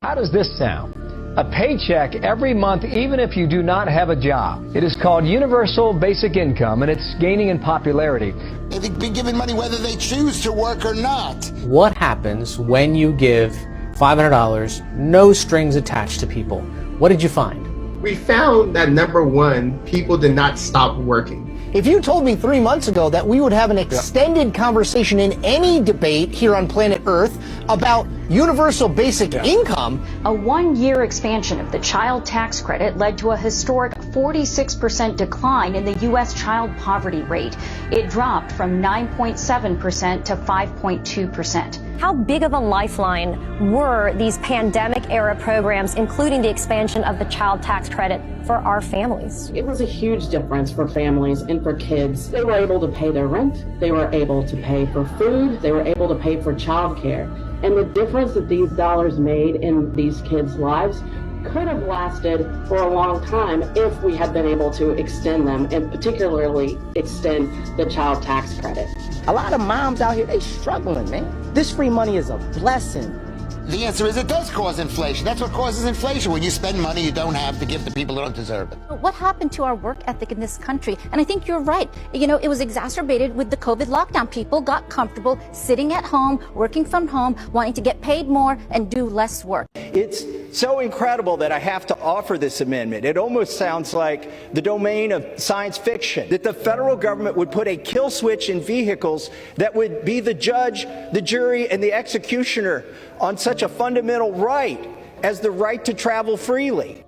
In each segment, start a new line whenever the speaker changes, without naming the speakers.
How does this sound? A paycheck every month, even if you do not have a job. It is called Universal Basic Income, and it's gaining in popularity.
They've been given money whether they choose to work or not.
What happens when you give $500, no strings attached to people? What did you find?
We found that, number one, people did not stop working.
If you told me 3 months ago that we would have an extended conversation in any debate here on planet Earth about universal basic income.
A one-year expansion of the child tax credit led to a historic 46% decline in the U.S. child poverty rate. It dropped from 9.7% to 5.2%.
How big of a lifeline were these pandemic-era programs, including the expansion of the child tax credit, for our families?
It was a huge difference for families and for kids. They were able to pay their rent, they were able to pay for food, they were able to pay for childcare. And the difference that these dollars made in these kids' lives could have lasted for a long time if we had been able to extend them, and particularly extend the child tax credit.
A lot of moms out here, they struggling, man. This free money is a blessing.
The answer is it does cause inflation. That's what causes inflation, when you spend money you don't have to give to people who don't deserve it.
What happened to our work ethic in this country? And I think you're right. You know, it was exacerbated with the COVID lockdown. People got comfortable sitting at home, working from home, wanting to get paid more and do less work.
It's so incredible that I have to offer this amendment. It almost sounds like the domain of science fiction, that the federal government would put a kill switch in vehicles that would be the judge, the jury, and the executioner on such a fundamental right as the right to travel freely.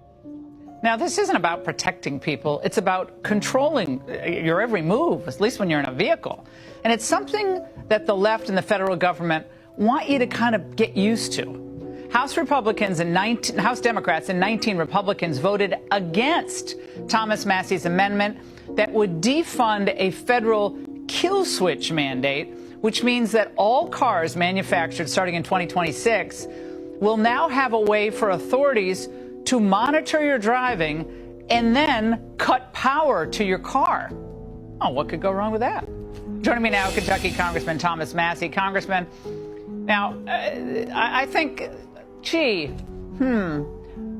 Now, this isn't about protecting people. It's about controlling your every move, at least when you're in a vehicle. And it's something that the left and the federal government want you to kind of get used to. House Democrats and 19 Republicans voted against Thomas Massie's amendment that would defund a federal kill switch mandate, which means that all cars manufactured starting in 2026 will now have a way for authorities to monitor your driving and then cut power to your car. Oh, what could go wrong with that? Joining me now, Kentucky Congressman Thomas Massie. Congressman, now, I think,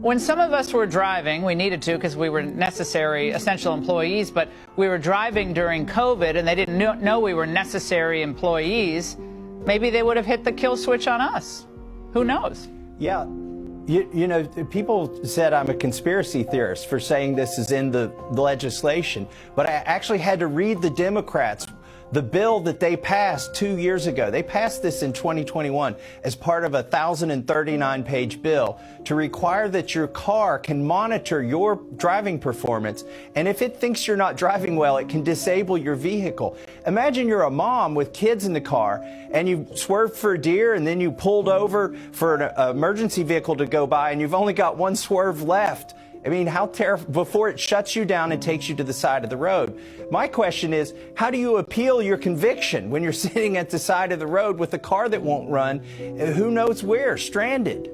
when some of us were driving, we needed to because we were necessary, essential employees, but we were driving during COVID and they didn't know we were necessary employees, maybe they would have hit the kill switch on us. Who knows?
Yeah. You know, people said I'm a conspiracy theorist for saying this is in the legislation, but I actually had to read the Democrats, the bill that they passed 2 years ago. They passed this in 2021 as part of a 1,039-page bill to require that your car can monitor your driving performance. And if it thinks you're not driving well, it can disable your vehicle. Imagine you're a mom with kids in the car and you swerved for a deer and then you pulled over for an emergency vehicle to go by and you've only got one swerve left. I mean, how terrible, before it shuts you down and takes you to the side of the road. My question is, how do you appeal your conviction when you're sitting at the side of the road with a car that won't run, who knows where, stranded?